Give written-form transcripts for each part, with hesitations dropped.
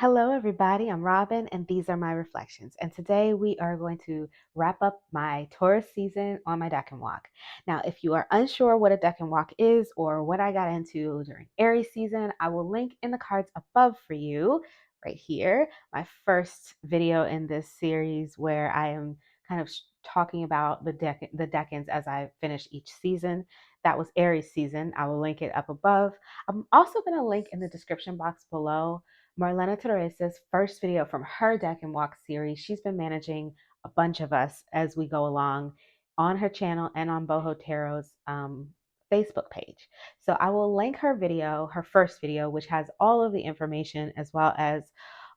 Hello, everybody. I'm Robin, and these are my reflections. And today we are going to wrap up my Taurus season on my Decan walk. Now, if you are unsure what a Decan walk is or what I got into during Aries season, I will link in the cards above for you right here. My first video in this series where I am kind of talking about the Decans as I finish each season. That was Aries season. I will link it up above. I'm also going to link in the description box below Marlene Theresa's first video from her Deck and Walk series. She's been managing a bunch of us as we go along on her channel and on Boho Tarot's Facebook page. So I will link her video, her first video, which has all of the information as well as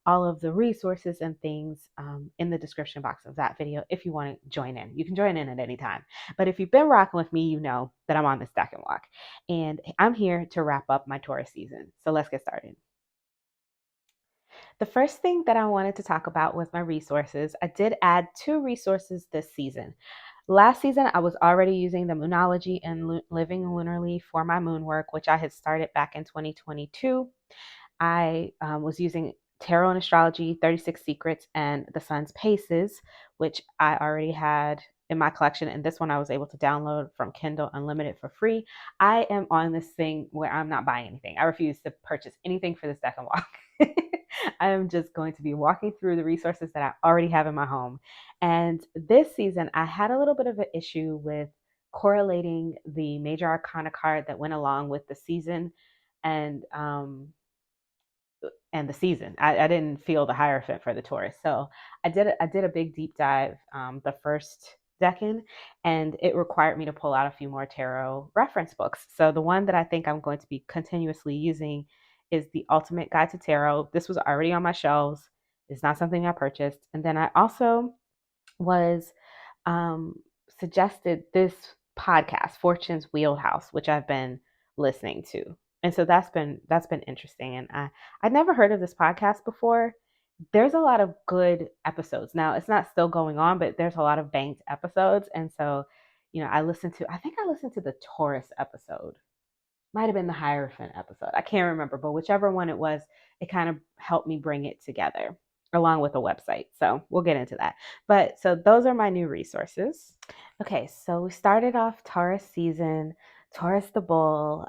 all of the resources and things in the description box of that video if you want to join in. You can join in at any time. But if you've been rocking with me, you know that I'm on this Deck and Walk. And I'm here to wrap up my Taurus season. So let's get started. The first thing that I wanted to talk about was my resources. I did add 2 resources this season. Last season, I was already using the Moonology and Living Lunarly for my moon work, which I had started back in 2022. I was using Tarot and Astrology, 36 Secrets, and The Sun's Paces, which I already had in my collection. And this one I was able to download from Kindle Unlimited for free. I am on this thing where I'm not buying anything. I refuse to purchase anything for this Deck and Walk. I am just going to be walking through the resources that I already have in my home. And this season, I had a little bit of an issue with correlating the major arcana card that went along with the season and the season. I didn't feel the Hierophant for the Taurus. So I did a big deep dive the first Decan, and it required me to pull out a few more tarot reference books. So the one that I think I'm going to be continuously using is the Ultimate Guide to Tarot. This was already on my shelves. It's not something I purchased. And then I also was suggested this podcast, Fortune's Wheelhouse, which I've been listening to. And so that's been interesting. And I'd never heard of this podcast before. There's a lot of good episodes. Now it's not still going on, but there's a lot of banked episodes. And so, I think I listened to the Taurus episode. Might have been the Hierophant episode. I can't remember, but whichever one it was, it kind of helped me bring it together along with a website. So we'll get into that. But so those are my new resources. Okay, so we started off Taurus season, Taurus the Bull,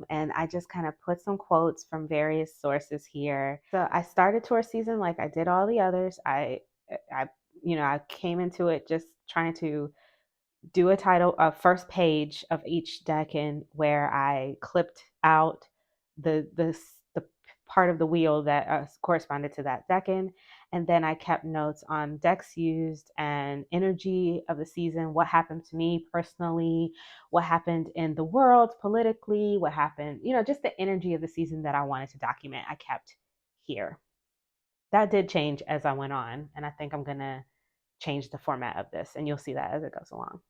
and I just kind of put some quotes from various sources here. So I started Taurus season like I did all the others. I came into it just trying to do a first page of each decan where I clipped out the part of the wheel that corresponded to that decan, and then I kept notes on decks used and energy of the season, what happened to me personally, what happened in the world politically, what happened, just the energy of the season that I wanted to document. I kept here. That did change as I went on, and I think I'm gonna change the format of this, and you'll see that as it goes along.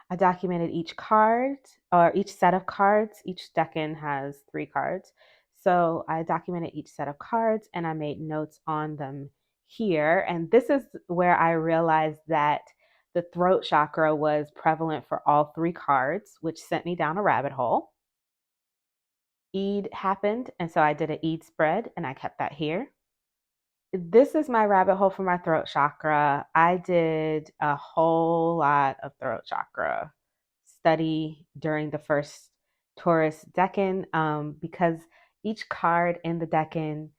I documented each card or each set of cards. Each decan has 3 cards. So I documented each set of cards and I made notes on them here. And this is where I realized that the throat chakra was prevalent for all 3 cards, which sent me down a rabbit hole. Eid happened, and so I did an Eid spread and I kept that here. This is my rabbit hole for my throat chakra. I did a whole lot of throat chakra study during the first Taurus decan because each card in the decan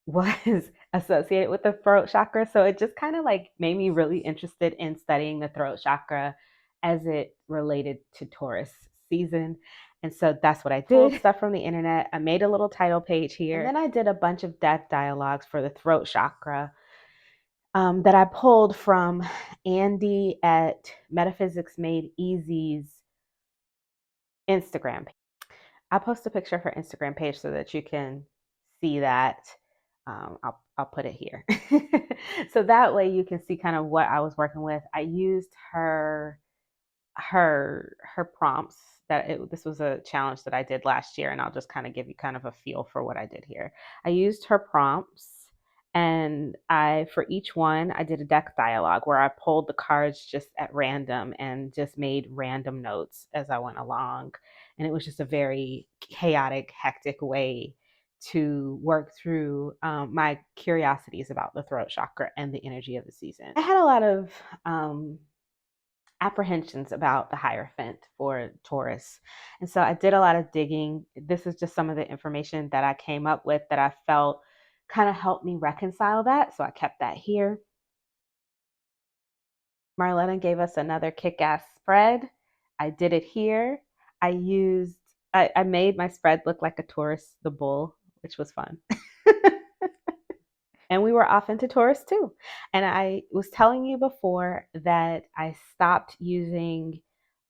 was associated with the throat chakra. So it just kind of like made me really interested in studying the throat chakra as it related to Taurus season. And so that's what I did. Pulled stuff from the internet. I made a little title page here. And then I did a bunch of death dialogues for the throat chakra that I pulled from Andy at Metaphysics Made Easy's Instagram page. I'll post a picture of her Instagram page so that you can see that. I'll put it here. So that way you can see kind of what I was working with. I used her prompts this was a challenge that I did last year, and I'll just kind of give you kind of a feel for what I did here. I used her prompts, and for each one I did a deck dialogue where I pulled the cards just at random and just made random notes as I went along. And it was just a very chaotic, hectic way to work through my curiosities about the throat chakra and the energy of the season. I had a lot of apprehensions about the Hierophant for Taurus. And so I did a lot of digging. This is just some of the information that I came up with that I felt kind of helped me reconcile that. So I kept that here. Marlene gave us another kick-ass spread. I did it here. I made my spread look like a Taurus the bull, which was fun. And we were off into Taurus too. And I was telling you before that I stopped using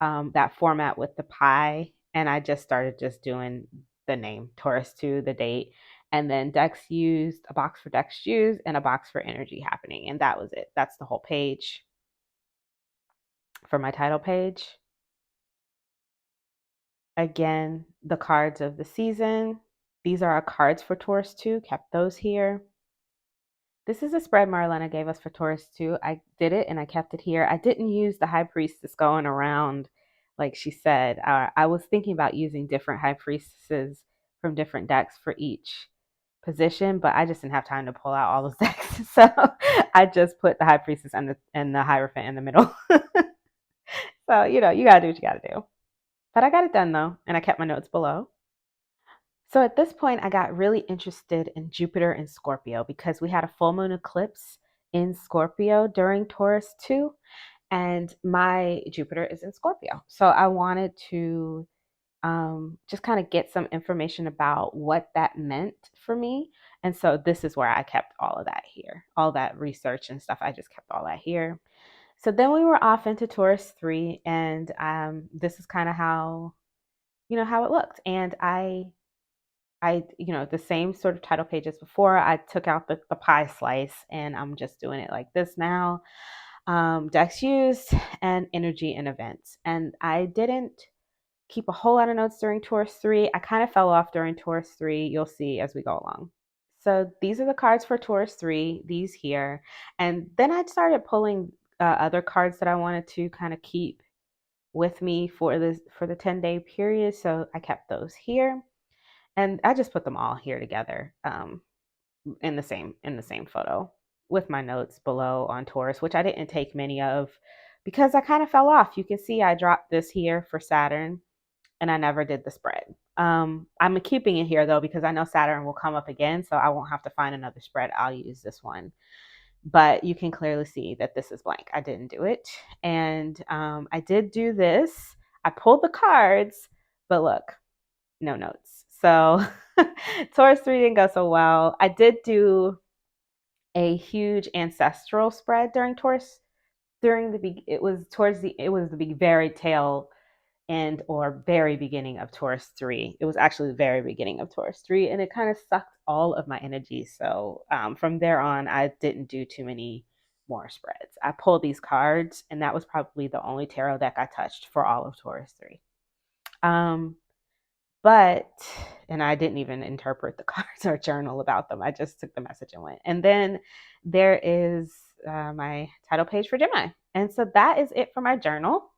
that format with the pie, and I just started just doing the name Taurus 2, the date, and then Dex used a box for Dex Shoes and a box for Energy Happening, and that was it. That's the whole page for my title page. Again, the cards of the season. These are our cards for Taurus 2, kept those here. This is a spread Marlena gave us for Taurus 2. I did it and I kept it here. I didn't use the High Priestess going around like she said. I was thinking about using different High Priestesses from different decks for each position, but I just didn't have time to pull out all those decks. So I just put the High Priestess and the Hierophant in the middle. So, you got to do what you got to do. But I got it done though, and I kept my notes below. So at this point, I got really interested in Jupiter and Scorpio because we had a full moon eclipse in Scorpio during Taurus 2, and my Jupiter is in Scorpio. So I wanted to just kind of get some information about what that meant for me. And so this is where I kept all of that here, all that research and stuff. I just kept all that here. So then we were off into Taurus 3, and this is kind of how, how it looked. And the same sort of title page as before. I took out the pie slice, and I'm just doing it like this now. Decks used and energy and events. And I didn't keep a whole lot of notes during Taurus 3. I kind of fell off during Taurus 3. You'll see as we go along. So these are the cards for Taurus 3, these here. And then I started pulling other cards that I wanted to kind of keep with me for the 10-day period. So I kept those here. And I just put them all here together in the same photo with my notes below on Taurus, which I didn't take many of because I kind of fell off. You can see I dropped this here for Saturn, and I never did the spread. I'm keeping it here though because I know Saturn will come up again, so I won't have to find another spread. I'll use this one. But you can clearly see that this is blank. I didn't do it. And I did do this. I pulled the cards, but look, no notes. So Taurus 3 didn't go so well. I did do a huge ancestral spread during Taurus. It was the very tail end or very beginning of Taurus 3. It was actually the very beginning of Taurus 3, and it kind of sucked all of my energy. So from there on, I didn't do too many more spreads. I pulled these cards, and that was probably the only tarot deck I touched for all of Taurus 3. And I didn't even interpret the cards or journal about them. I just took the message and went. And then there is my title page for Gemini. And so that is it for my journal.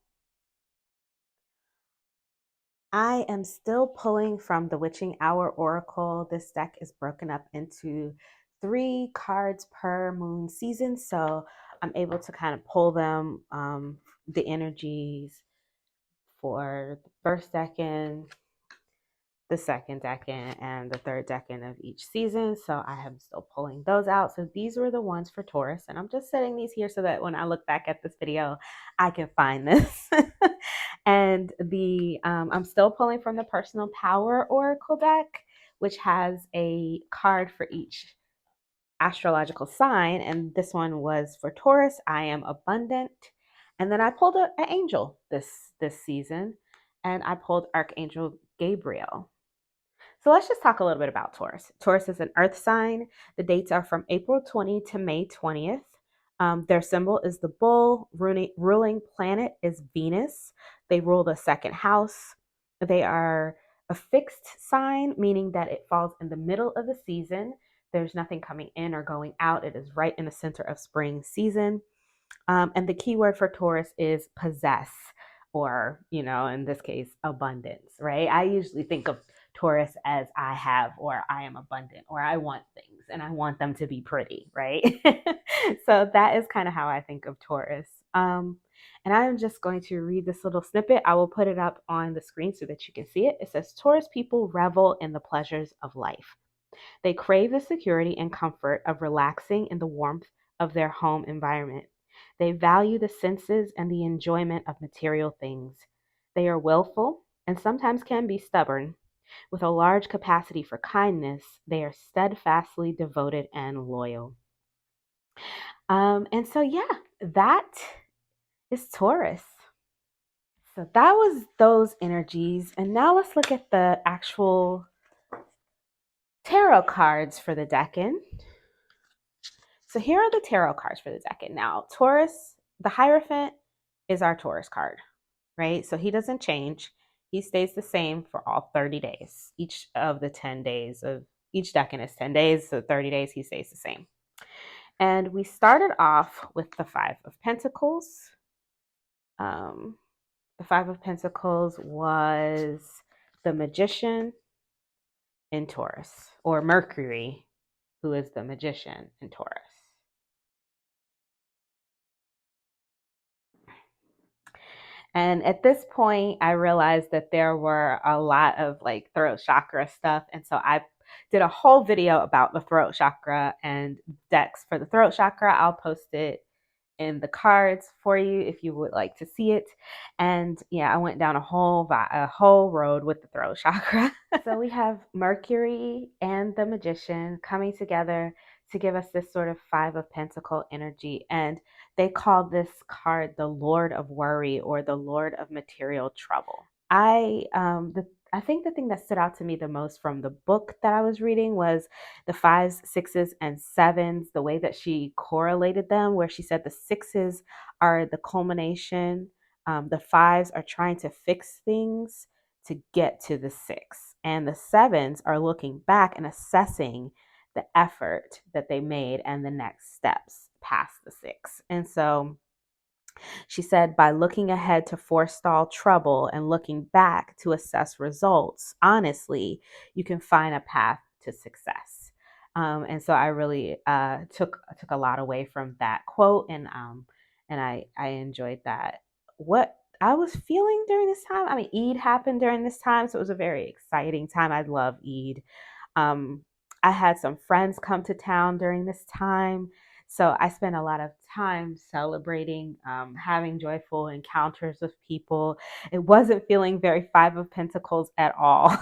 I am still pulling from the Witching Hour Oracle. This deck is broken up into 3 cards per moon season. So I'm able to kind of pull them, the energies for the first decan, the second decan, and the third decan of each season. So I am still pulling those out. So these were the ones for Taurus, and I'm just setting these here so that when I look back at this video, I can find this. And I'm still pulling from the Personal Power Oracle deck, which has a card for each astrological sign. And this one was for Taurus. I am abundant. And then I pulled an angel this season, and I pulled Archangel Gabriel. So let's just talk a little bit about Taurus. Taurus is an earth sign. The dates are from April 20 to May 20th. Their symbol is the bull. Ruling planet is Venus. They rule the second house. They are a fixed sign, meaning that it falls in the middle of the season. There's nothing coming in or going out. It is right in the center of spring season. And the key word for Taurus is possess, or, in this case, abundance, right? I usually think of Taurus as I have, or I am abundant, or I want things and I want them to be pretty, right? So that is kind of how I think of Taurus. And I'm just going to read this little snippet. I will put it up on the screen so that you can see it. It says, Taurus people revel in the pleasures of life. They crave the security and comfort of relaxing in the warmth of their home environment. They value the senses and the enjoyment of material things. They are willful and sometimes can be stubborn. With a large capacity for kindness, they are steadfastly devoted and loyal. And so, yeah, that is Taurus. So that was those energies. And now let's look at the actual tarot cards for the Decan. So here are the tarot cards for the Decan. Now, Taurus, the Hierophant is our Taurus card, right? So he doesn't change. He stays the same for all 30 days. Each of the 10 days of each Decan is 10 days. So 30 days, he stays the same. And we started off with the Five of Pentacles. The Five of Pentacles was the Magician in Taurus, or Mercury, who is the Magician in Taurus. And at this point, I realized that there were a lot of like throat chakra stuff. And so I did a whole video about the throat chakra and decks for the throat chakra. I'll post it in the cards for you if you would like to see it. And yeah, I went down a whole road with the throat chakra. So we have Mercury and the Magician coming together to give us this sort of Five of Pentacle energy. And they call this card the Lord of Worry, or the Lord of Material Trouble. I think the thing that stood out to me the most from the book that I was reading was the fives, sixes, and sevens, the way that she correlated them, where she said the sixes are the culmination, the fives are trying to fix things to get to the six, and the sevens are looking back and assessing the effort that they made and the next steps past the six. And so she said, by looking ahead to forestall trouble and looking back to assess results, honestly, you can find a path to success. And so I really took a lot away from that quote, and I enjoyed that. What I was feeling during this time, I mean, Eid happened during this time, so it was a very exciting time. I love Eid. Um, I had some friends come to town during this time. So I spent a lot of time celebrating, having joyful encounters with people. It wasn't feeling very Five of Pentacles at all.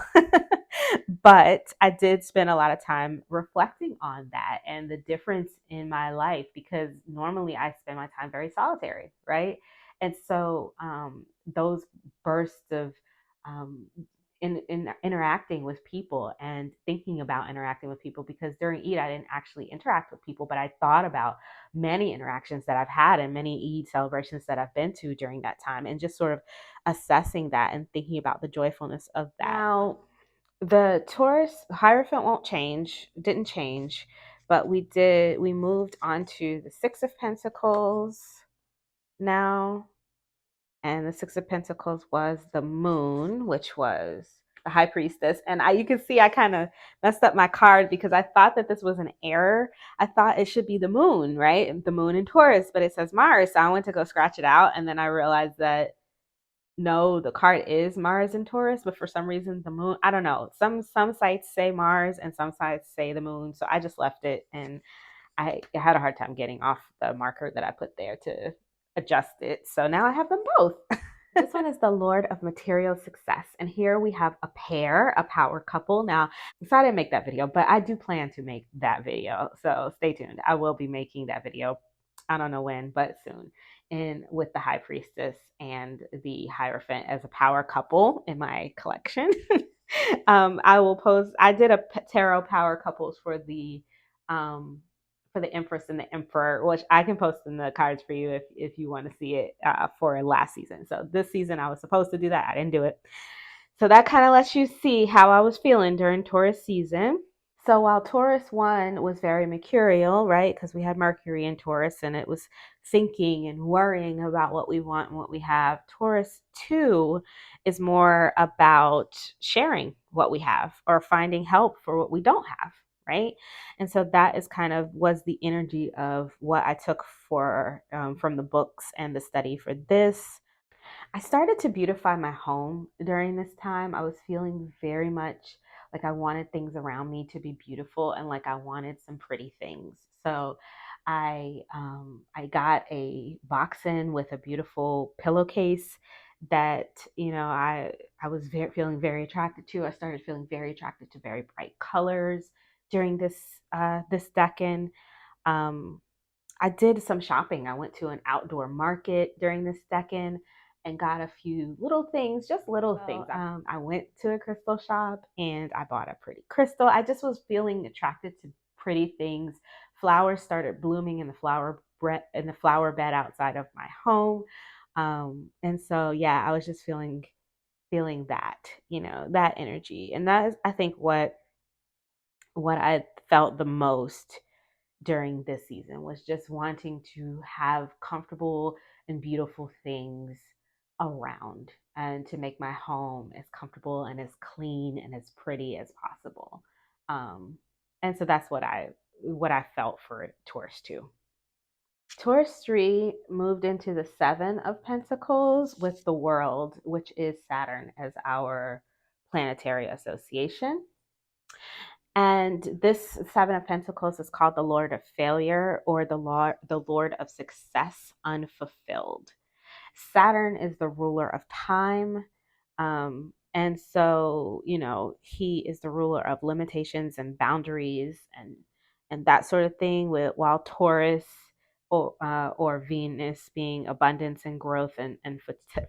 But I did spend a lot of time reflecting on that and the difference in my life, because normally I spend my time very solitary, right? And so those bursts of um, in interacting with people and thinking about interacting with people, because during Eid I didn't actually interact with people, but I thought about many interactions that I've had and many Eid celebrations that I've been to during that time, and just sort of assessing that and thinking about the joyfulness of that. Now, the Taurus Hierophant didn't change, but we moved on to the Six of Pentacles now. And the Six of Pentacles was the Moon, which was the High Priestess. And you can see I kind of messed up my card because I thought that this was an error. I thought it should be the Moon, right? The Moon in Taurus, but it says Mars. So I went to go scratch it out, and then I realized that no, the card is Mars in Taurus, but for some reason the Moon, I don't know. Some sites say Mars and some sites say the Moon. So I just left it, and I had a hard time getting off the marker that I put there to adjust it. So now I have them both. This one is the Lord of Material Success. And here we have a pair, a power couple. Now, so I didn't make that video, but I do plan to make that video. So stay tuned. I will be making that video. I don't know when, but soon. And with the High Priestess and the Hierophant as a power couple in my collection. I did a tarot power couples for the Empress and the Emperor, which I can post in the cards for you if you want to see it for last season. So this season I was supposed to do that. I didn't do it. So that kind of lets you see how I was feeling during Taurus season. So while Taurus 1 was very mercurial, right, because we had Mercury in Taurus and it was thinking and worrying about what we want and what we have, Taurus 2 is more about sharing, what we have or finding help for what we don't have, right? And so that is kind of was the energy of what I took for from the books and the study for this. I started to beautify my home during this time. I was feeling very much like I wanted things around me to be beautiful and like I wanted some pretty things. So I got a box in with a beautiful pillowcase that I was feeling very attracted to. I started feeling very attracted to very bright colors during this Decan. Um, I did some shopping. I went to an outdoor market during this Decan and got a few little things, just little things. I went to a crystal shop and I bought a pretty crystal. I just was feeling attracted to pretty things. Flowers started blooming in the flower bed outside of my home. And so yeah, I was just feeling that, that energy. And that is I think what I felt the most during this season was just wanting to have comfortable and beautiful things around and to make my home as comfortable and as clean and as pretty as possible. Um, and so that's what I felt for Taurus 2. Taurus 3 moved into the 7 of Pentacles with the World, which is Saturn as our planetary association. And this 7 of Pentacles is called the Lord of Failure or the Lord of Success Unfulfilled. Saturn is the ruler of time. And so, he is the ruler of limitations and boundaries and that sort of thing, while Taurus or Venus being abundance and growth and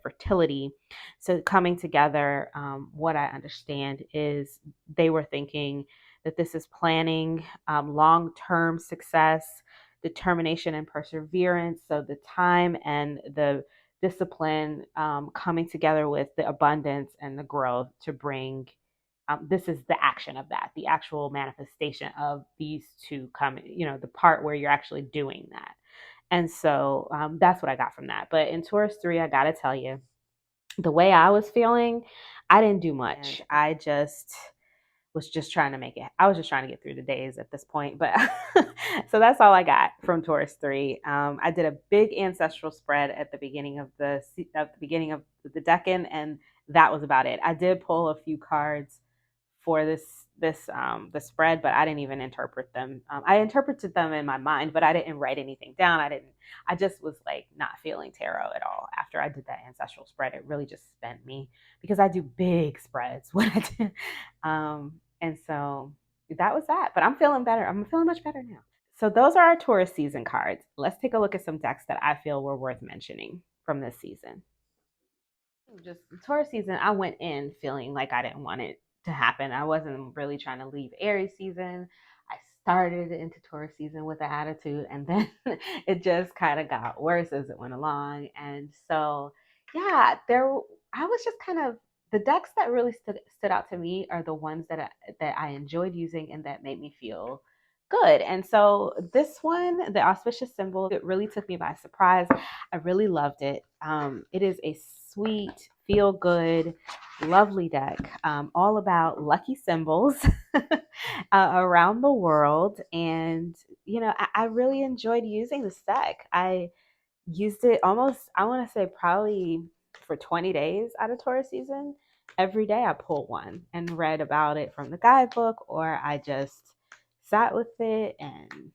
fertility. So coming together, what I understand is they were thinking that this is planning long-term success, determination and perseverance. So the time and the discipline coming together with the abundance and the growth to bring this is the action of that, the actual manifestation of these two coming, the part where you're actually doing that. And so that's what I got from that. But in Taurus 3, I got to tell you, the way I was feeling, I didn't do much. I just was just trying to make it. I was just trying to get through the days at this point. But so that's all I got from Taurus 3. I did a big ancestral spread at the beginning of the Decan, and that was about it. I did pull a few cards for the spread, but I didn't even interpret them. I interpreted them in my mind, but I didn't write anything down. I just was like not feeling tarot at all after I did that ancestral spread. It really just spent me because I do big spreads when I do. And so that was that. But I'm feeling better. I'm feeling much better now. So those are our Taurus season cards. Let's take a look at some decks that I feel were worth mentioning from this season. Just Taurus season, I went in feeling like I didn't want it to happen. I wasn't really trying to leave Aries season. I started into Taurus season with an attitude, and then it just kind of got worse as it went along. And so, yeah, I was just kind of the decks that really stood out to me are the ones that I enjoyed using and that made me feel good. And so this one, the auspicious symbol, it really took me by surprise. I really loved it. It is a sweet, feel good, lovely deck, all about lucky symbols around the world. And, I really enjoyed using this deck. I used it almost, I want to say, probably for 20 days out of Taurus season. Every day I pulled one and read about it from the guidebook, or I just sat with it and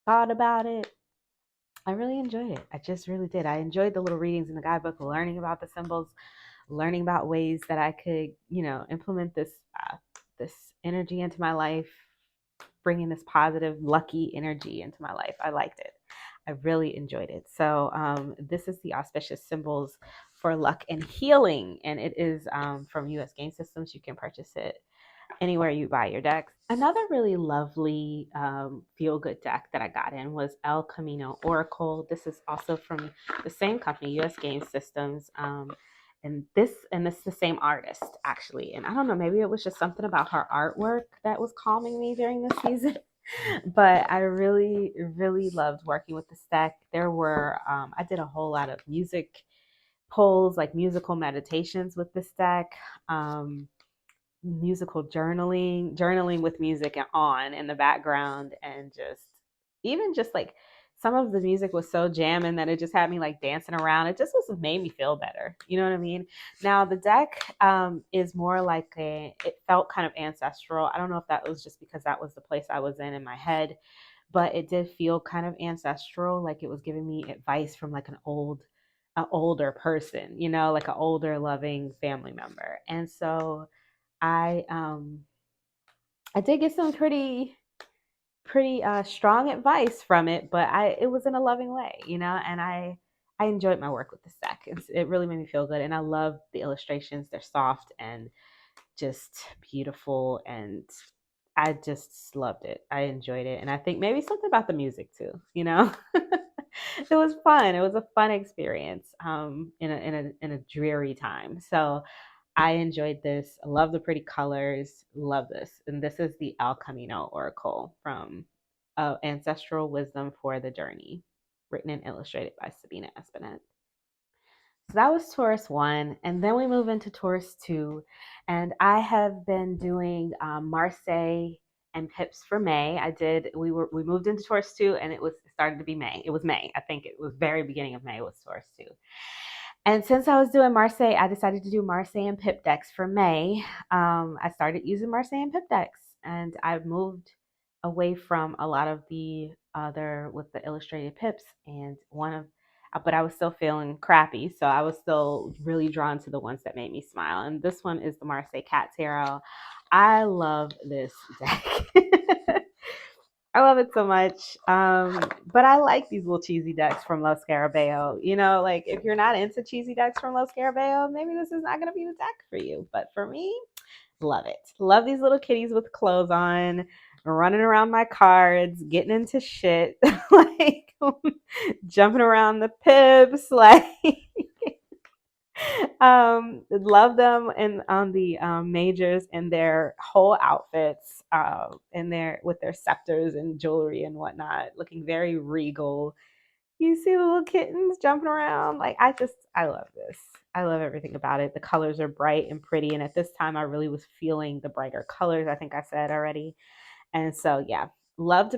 thought about it. I really enjoyed it. I just really did. I enjoyed the little readings in the guidebook, learning about the symbols, learning about ways that I could, implement this energy into my life, bringing this positive, lucky energy into my life. I liked it. I really enjoyed it. So this is the auspicious symbols for luck and healing, and it is from U.S. Game Systems. You can purchase it anywhere you buy your decks. Another really lovely feel-good deck that I got in was El Camino Oracle. This is also from the same company, U.S. Game Systems. And this is the same artist, actually. And I don't know, maybe it was just something about her artwork that was calming me during this season. But I really, really loved working with this deck. I did a whole lot of music pulls, like musical meditations with this deck. musical journaling with music on in the background, and just like some of the music was so jamming that it just had me like dancing around. It just was made me feel better. You know what I mean? Now the deck is more like it felt kind of ancestral. I don't know if that was just because that was the place I was in my head, but it did feel kind of ancestral, like it was giving me advice from like an older person, like an older loving family member. And so I did get some pretty strong advice from it, but it was in a loving way, and I enjoyed my work with this deck. It really made me feel good, and I love the illustrations. They're soft and just beautiful, and I just loved it. I enjoyed it, and I think maybe something about the music too. It was fun. It was a fun experience in a dreary time. So I enjoyed this. I love the pretty colors. Love this. And this is the El Camino Oracle from Ancestral Wisdom for the Journey, written and illustrated by Sabina Espinette. So that was Taurus 1. And then we move into Taurus 2. And I have been doing Marseille and Pips for May. We moved into Taurus 2, and it started to be May. It was May. I think it was very beginning of May was Taurus 2. And since I was doing Marseille, I decided to do Marseille and Pip decks for May. I started using Marseille and Pip decks, and I've moved away from a lot of the other with the illustrated pips, and but I was still feeling crappy, so I was still really drawn to the ones that made me smile. And this one is the Marseille Cat Tarot. I love this deck. I love it so much. But I like these little cheesy decks from Los Scarabeo. Like if you're not into cheesy decks from Los Scarabeo, maybe this is not going to be the deck for you. But for me, love it. Love these little kitties with clothes on, running around my cards, getting into shit, like jumping around the pips, like love them and on the majors in their whole outfits, in their with their scepters and jewelry and whatnot, looking very regal. You see the little kittens jumping around. Like I love this. I love everything about it. The colors are bright and pretty, and at this time I really was feeling the brighter colors, I think I said already. And so yeah, loved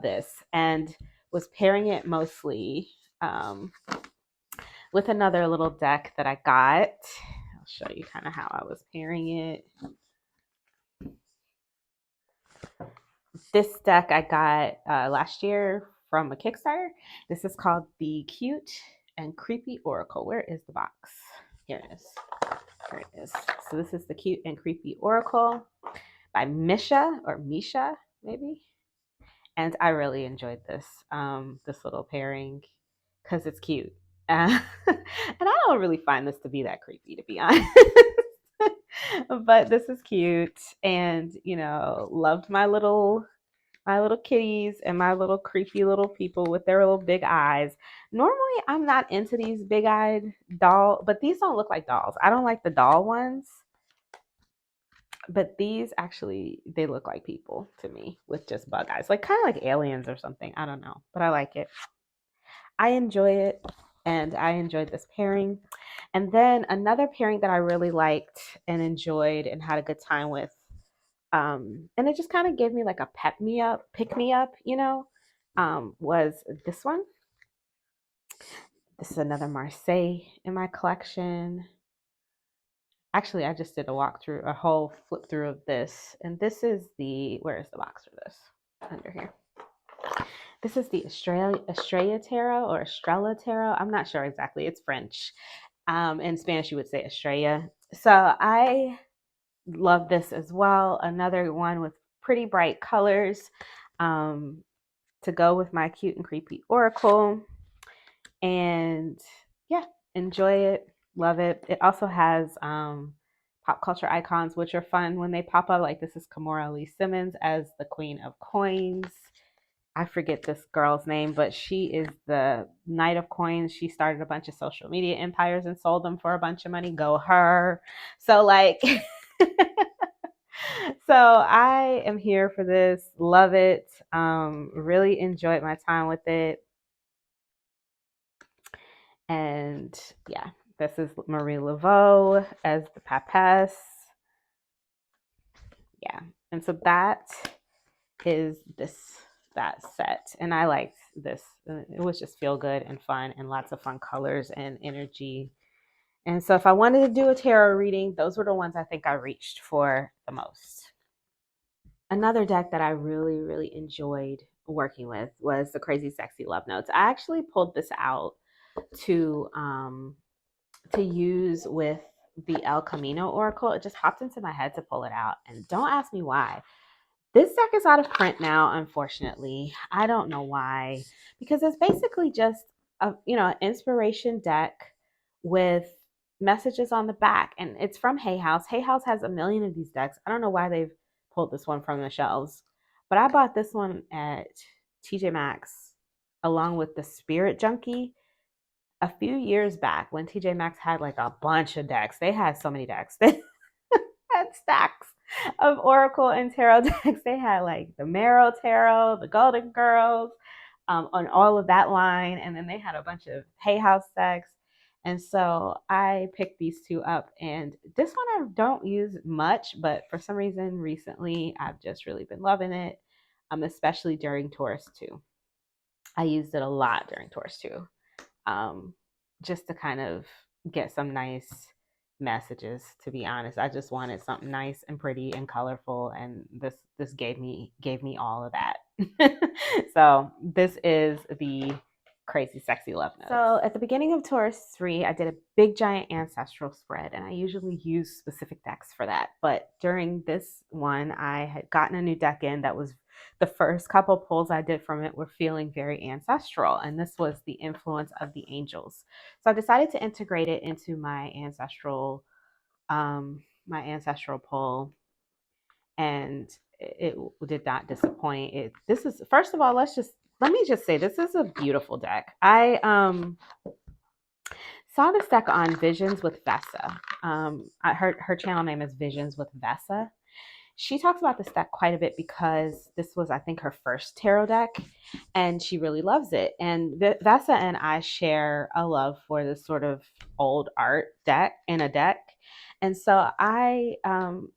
this, and was pairing it mostly um with another little deck that I got. I'll show you kind of how I was pairing it. This deck I got last year from a Kickstarter. This is called the Cute and Creepy Oracle. Where is the box? Here it is. Here it is. So this is the Cute and Creepy Oracle by Misha, maybe. And I really enjoyed this little pairing because it's cute. And I don't really find this to be that creepy, to be honest. But this is cute, and loved my little kitties and my little creepy little people with their little big eyes. Normally, I'm not into these big-eyed doll, but these don't look like dolls. I don't like the doll ones, but these actually they look like people to me with just bug eyes, like kind of like aliens or something. I don't know, but I like it. I enjoy it, and I enjoyed this pairing. And then another pairing that I really liked and enjoyed and had a good time with, and it just kind of gave me like a pick me up, was this one. This is another Marseille in my collection. Actually, I just did a whole flip through of this, and this is where is the box for this? Under here. This is the Estrella Tarot or Estrella Tarot. I'm not sure exactly. It's French. In Spanish, you would say Estrella. So I love this as well. Another one with pretty bright colors to go with my Cute and Creepy Oracle. And yeah, enjoy it. Love it. It also has pop culture icons, which are fun when they pop up. Like this is Kimora Lee Simmons as the Queen of Coins. I forget this girl's name, but she is the Knight of Coins. She started a bunch of social media empires and sold them for a bunch of money. Go her. So like so I am here for this. Love it. Really enjoyed my time with it. And yeah, this is Marie Laveau as the Papess. Yeah. And so that is that set. And I liked this. It was just feel good and fun and lots of fun colors and energy. And so if I wanted to do a tarot reading, those were the ones I think I reached for the most. Another deck that I really, really enjoyed working with was the Crazy Sexy Love Notes. I actually pulled this out to use with the El Camino Oracle. It just popped into my head to pull it out. And don't ask me why. This deck is out of print now, unfortunately. I don't know why, because it's basically just a an inspiration deck with messages on the back, and it's from Hay House. Hay House has a million of these decks. I don't know why they've pulled this one from the shelves, but I bought this one at TJ Maxx along with the Spirit Junkie a few years back when TJ Maxx had like a bunch of decks. They had so many decks. They had stacks of Oracle and Tarot decks. They had like the Marrow Tarot, the Golden Girls, on all of that line. And then they had a bunch of Hay House decks. And so I picked these two up. And this one I don't use much, but for some reason recently I've just really been loving it, especially during Taurus 2. I used it a lot during Taurus 2, just to kind of get some nice messages. To be honest, I just wanted something nice and pretty and colorful, and this gave me all of that. So this is the Crazy Sexy Love Notes. So at the beginning of Taurus 3, I did a big giant ancestral spread, and I usually use specific decks for that. But during this one, I had gotten a new deck in that was the first couple pulls I did from it were feeling very ancestral, and this was the influence of the angels. So I decided to integrate it into my ancestral pull, and it did not disappoint. This is, first of all, let me just say, this is a beautiful deck. I saw this deck on Visions with Vessa. Her channel name is Visions with Vessa. She talks about this deck quite a bit because this was, I think, her first tarot deck, and she really loves it. And Vessa and I share a love for this sort of old art deck in a deck, and so I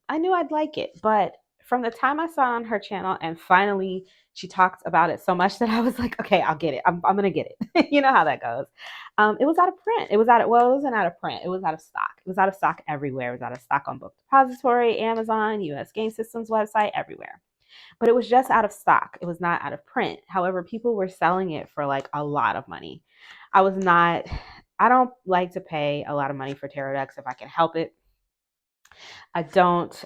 knew I'd like it. But from the time I saw it on her channel, and finally she talked about it so much that I was like, okay, I'll get it. I'm gonna get it. You know how that goes. It was out of print. It wasn't out of print. It was out of stock. It was out of stock everywhere. It was out of stock on Book Depository, Amazon, US Game Systems website, everywhere. But it was just out of stock. It was not out of print. However, people were selling it for like a lot of money. I don't like to pay a lot of money for tarot decks if I can help it. I don't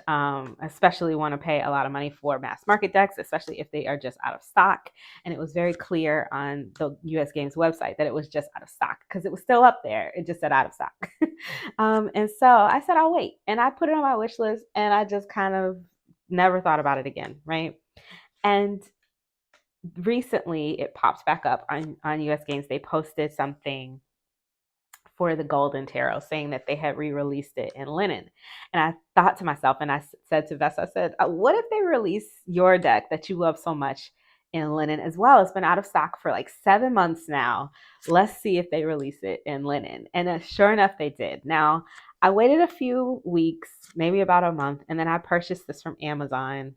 especially want to pay a lot of money for mass market decks, especially if they are just out of stock. And it was very clear on the US Games website that it was just out of stock because it was still up there. It just said out of stock. And so I said, I'll wait. And I put it on my wish list, and I just kind of never thought about it again, right? And recently it popped back up on US Games. They posted something for the Golden Tarot, saying that they had re-released it in linen. And I thought to myself, and I said to Vessa, I said, what if they release your deck that you love so much in linen as well? It's been out of stock for like 7 months now. Let's see if they release it in linen. And sure enough, they did. Now, I waited a few weeks, maybe about a month, and then I purchased this from Amazon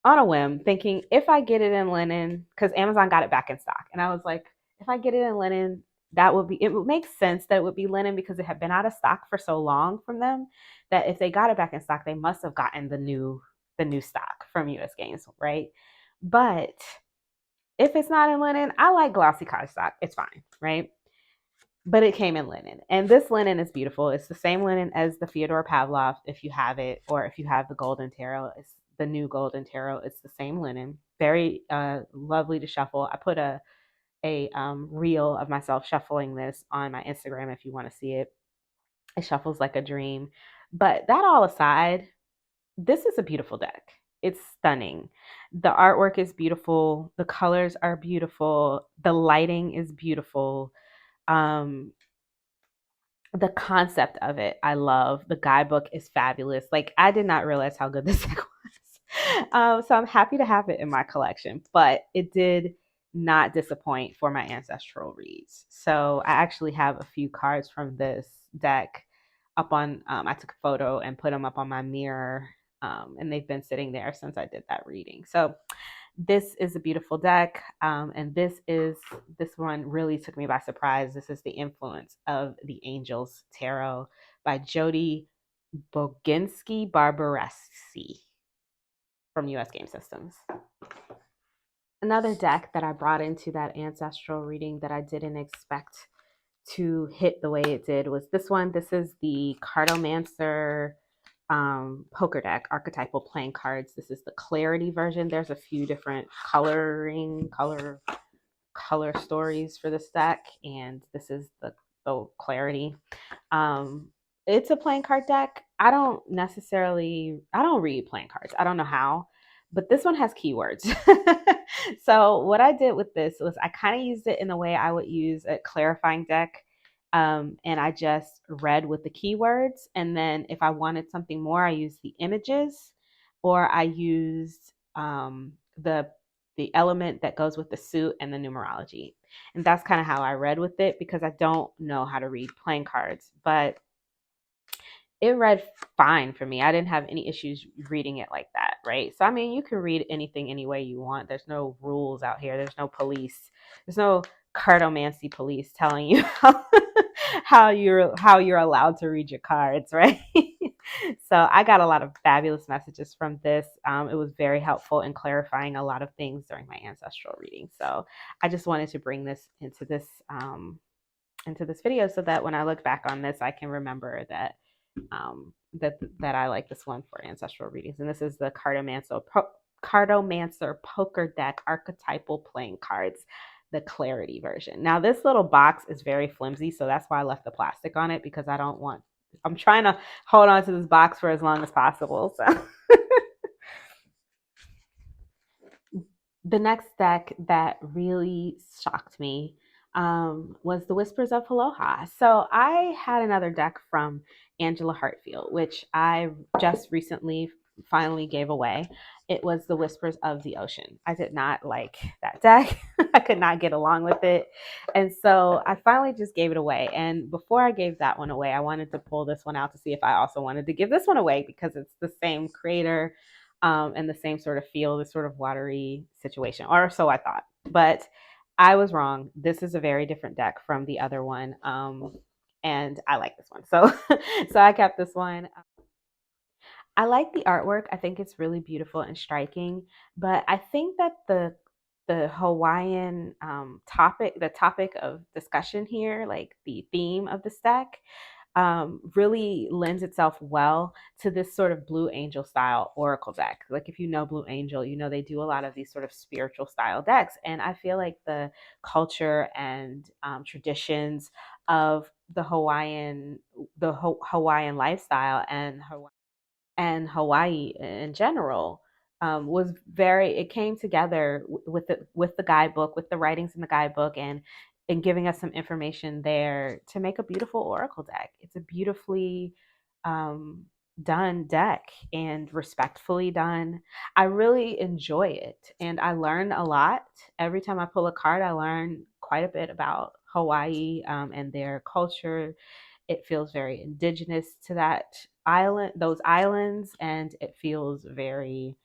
on a whim, thinking if I get it in linen, because Amazon got it back in stock. And I was like, if I get it in linen, it would make sense that it would be linen because it had been out of stock for so long from them that if they got it back in stock, they must have gotten the new stock from US Games, right? But if it's not in linen, I like glossy cardstock. It's fine, right? But it came in linen. And this linen is beautiful. It's the same linen as the Fyodor Pavlov, if you have it, or if you have the Golden Tarot. It's the new Golden Tarot. It's the same linen. Very lovely to shuffle. I put a reel of myself shuffling this on my Instagram if you want to see it. It shuffles like a dream. But that all aside, this is a beautiful deck. It's stunning. The artwork is beautiful. The colors are beautiful. The lighting is beautiful. The concept of it, I love. The guidebook is fabulous. Like, I did not realize how good this deck was. So I'm happy to have it in my collection, but it did not disappoint for my ancestral reads. So I actually have a few cards from this deck up on, I took a photo and put them up on my mirror and they've been sitting there since I did that reading. So this is a beautiful deck, and this one really took me by surprise. This is The Influence of the Angels Tarot by Jody Boginski Barbaressi from US Game Systems. Another deck that I brought into that ancestral reading that I didn't expect to hit the way it did was this one. This is the Cartomancer poker deck, archetypal playing cards. This is the clarity version. There's a few different color stories for this deck, and this is the clarity. It's a playing card deck. I don't read playing cards. I don't know how, but this one has keywords. So what I did with this was I kind of used it in the way I would use a clarifying deck. And I just read with the keywords. And then if I wanted something more, I used the images, or I used the element that goes with the suit and the numerology. And that's kind of how I read with it, because I don't know how to read playing cards. But it read fine for me. I didn't have any issues reading it like that, right? So I mean, you can read anything any way you want. There's no rules out here. There's no police. There's no cartomancy police telling you how you're allowed to read your cards, right? So I got a lot of fabulous messages from this. It was very helpful in clarifying a lot of things during my ancestral reading. So I just wanted to bring this into this video so that when I look back on this, I can remember that that I like this one for ancestral readings. And this is the Cartomancer poker deck, archetypal playing cards, the clarity version. Now this little box is very flimsy, so that's why I left the plastic on it, because I'm trying to hold on to this box for as long as possible. So the next deck that really shocked me was the Whispers of Aloha. So I had another deck from Angela Hartfield, which I just recently finally gave away. It was the Whispers of the Ocean. I did not like that deck. I could not get along with it. And so I finally just gave it away. And before I gave that one away, I wanted to pull this one out to see if I also wanted to give this one away, because it's the same creator, and the same sort of feel, this sort of watery situation, or so I thought. But I was wrong. This is a very different deck from the other one, and I like this one. So, so I kept this one. I like the artwork. I think it's really beautiful and striking. But I think that the Hawaiian the topic of discussion here, like the theme of this deck, really lends itself well to this sort of Blue Angel style oracle deck. Like if you know Blue Angel, you know they do a lot of these sort of spiritual style decks. And I feel like the culture and traditions of Hawaiian lifestyle and Hawaii in general was it came together with the guidebook, with the writings in the guidebook, and giving us some information there to make a beautiful oracle deck. It's a beautifully done deck and respectfully done. I really enjoy it, and I learn a lot. Every time I pull a card, I learn quite a bit about Hawaii and their culture. It feels very indigenous to those islands, and it feels very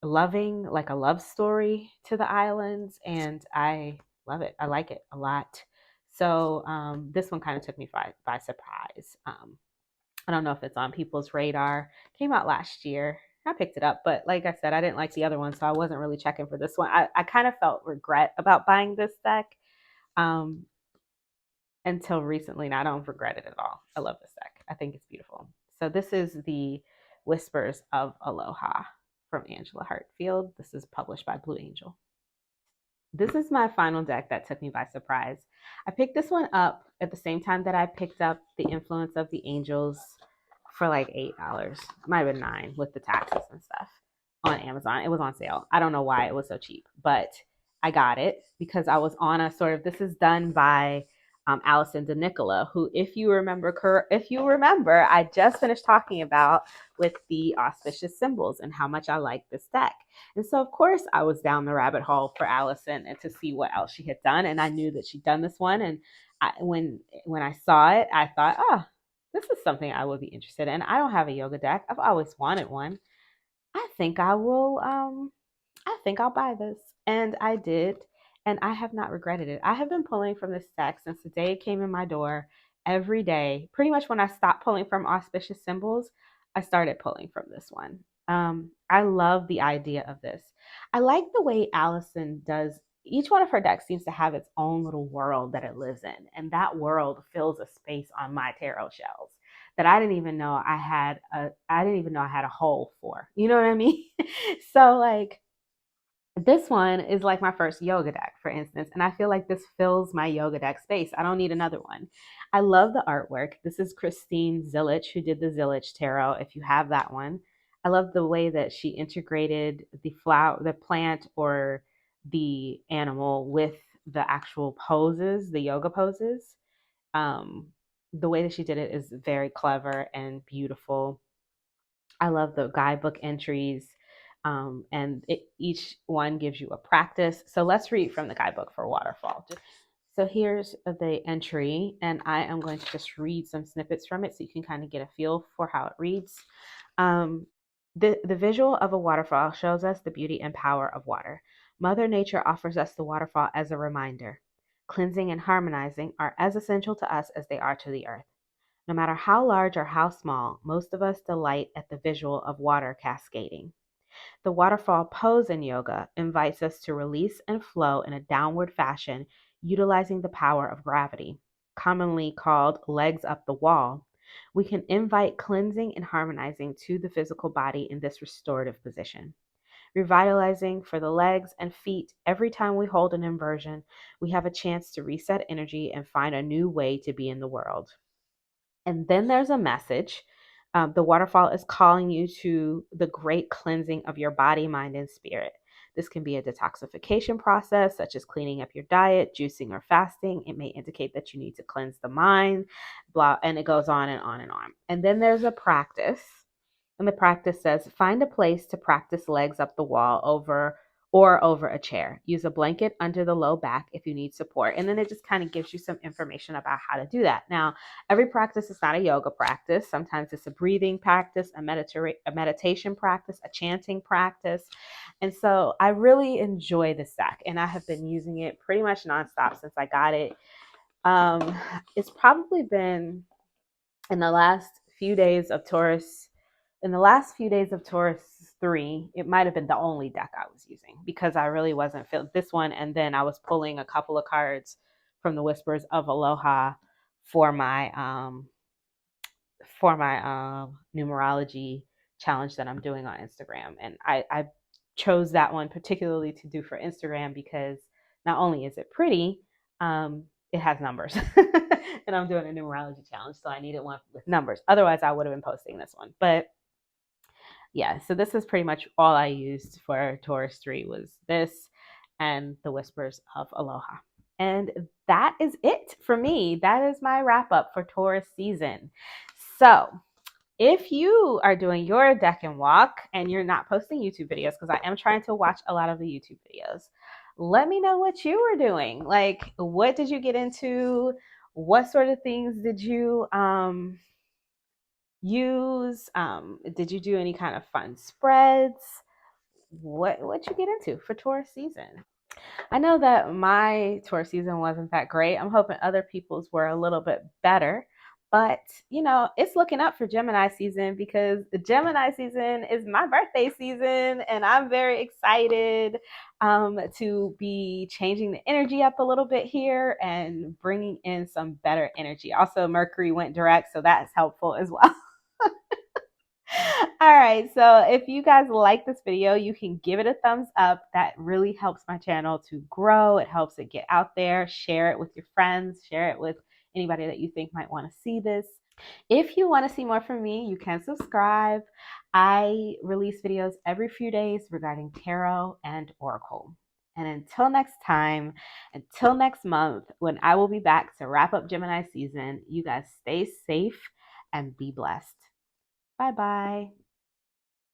loving, like a love story to the islands, and I love it. I like it a lot. So this one kind of took me by surprise. I don't know if it's on people's radar. Came out last year. I picked it up, but like I said, I didn't like the other one, so I wasn't really checking for this one. I kind of felt regret about buying this deck. Um, until recently, and I don't regret it at all. I love this deck. I think it's beautiful. So this is the Whispers of Aloha from Angela Hartfield. This is published by Blue Angel. This is my final deck that took me by surprise. I picked this one up at the same time that I picked up The Influence of the Angels for like $8. It might have been $9 with the taxes and stuff on Amazon. It was on sale. I don't know why it was so cheap, but I got it because I was on a sort of, this is done by Allison DeNicola, who, if you remember, I just finished talking about with the auspicious symbols and how much I like this deck. And so, of course, I was down the rabbit hole for Allison and to see what else she had done. And I knew that she'd done this one. And when I saw it, I thought, oh, this is something I would be interested in. I don't have a yoga deck. I've always wanted one. I think I will I think I'll buy this. And I did, and I have not regretted it. I have been pulling from this stack since the day it came in my door every day. Pretty much when I stopped pulling from auspicious symbols, I started pulling from this one. I love the idea of this. I like the way Allison does. Each one of her decks seems to have its own little world that it lives in, and that world fills a space on my tarot shelves that I didn't even know I had a hole for. You know what I mean? So like this one is like my first yoga deck, for instance, and I feel like this fills my yoga deck space. I don't need another one. I love the artwork. This is Christine Zillich, who did the Zillich Tarot, if you have that one. I love the way that she integrated the flower, the plant, or the animal with the actual poses, the yoga poses. Um, the way that she did it is very clever and beautiful. I love the guidebook entries, and each one gives you a practice. So let's read from the guidebook for Waterfall. So here's the entry, and I am going to just read some snippets from it so you can kind of get a feel for how it reads. The visual of a waterfall shows us the beauty and power of water. Mother Nature offers us the waterfall as a reminder. Cleansing and harmonizing are as essential to us as they are to the earth. No matter how large or how small, most of us delight at the visual of water cascading. The waterfall pose in yoga invites us to release and flow in a downward fashion, utilizing the power of gravity, commonly called legs up the wall. We can invite cleansing and harmonizing to the physical body in this restorative position. Revitalizing for the legs and feet, every time we hold an inversion, we have a chance to reset energy and find a new way to be in the world. And then there's a message. The waterfall is calling you to the great cleansing of your body, mind, and spirit. This can be a detoxification process, such as cleaning up your diet, juicing, or fasting. It may indicate that you need to cleanse the mind, blah, and it goes on and on and on. And then there's a practice. And the practice says, find a place to practice legs up the wall over a chair. Use a blanket under the low back if you need support. And then it just kind of gives you some information about how to do that. Now, every practice is not a yoga practice. Sometimes it's a breathing practice, a meditation practice, a chanting practice. And so I really enjoy this deck, and I have been using it pretty much nonstop since I got it. It's probably been in the last few days of Taurus in the last few days of Taurus 3, it might have been the only deck I was using because I really wasn't feeling this one. And then I was pulling a couple of cards from the Whispers of Aloha for my numerology challenge that I'm doing on Instagram. And I chose that one particularly to do for Instagram because not only is it pretty, it has numbers. And I'm doing a numerology challenge, so I needed one with numbers. Otherwise, I would have been posting this one. But yeah, so this is pretty much all I used for Taurus 3 was this and the Whispers of Aloha. And that is it for me. That is my wrap up for Taurus season. So if you are doing your deck and walk and you're not posting YouTube videos, because I am trying to watch a lot of the YouTube videos, let me know what you were doing. Like, what did you get into? What sort of things did you use? Did you do any kind of fun spreads? What you get into for Taurus season? I know that my tour season wasn't that great. I'm hoping other people's were a little bit better. But, it's looking up for Gemini season because the Gemini season is my birthday season. And I'm very excited to be changing the energy up a little bit here and bringing in some better energy. Also, Mercury went direct, so that's helpful as well. All right, so if you guys like this video, you can give it a thumbs up. That really helps my channel to grow. It helps it get out there. Share it with your friends. Share it with anybody that you think might want to see this. If you want to see more from me, you can subscribe. I release videos every few days regarding tarot and oracle. And until next time, until next month, when I will be back to wrap up Gemini season, you guys stay safe and be blessed. Bye-bye.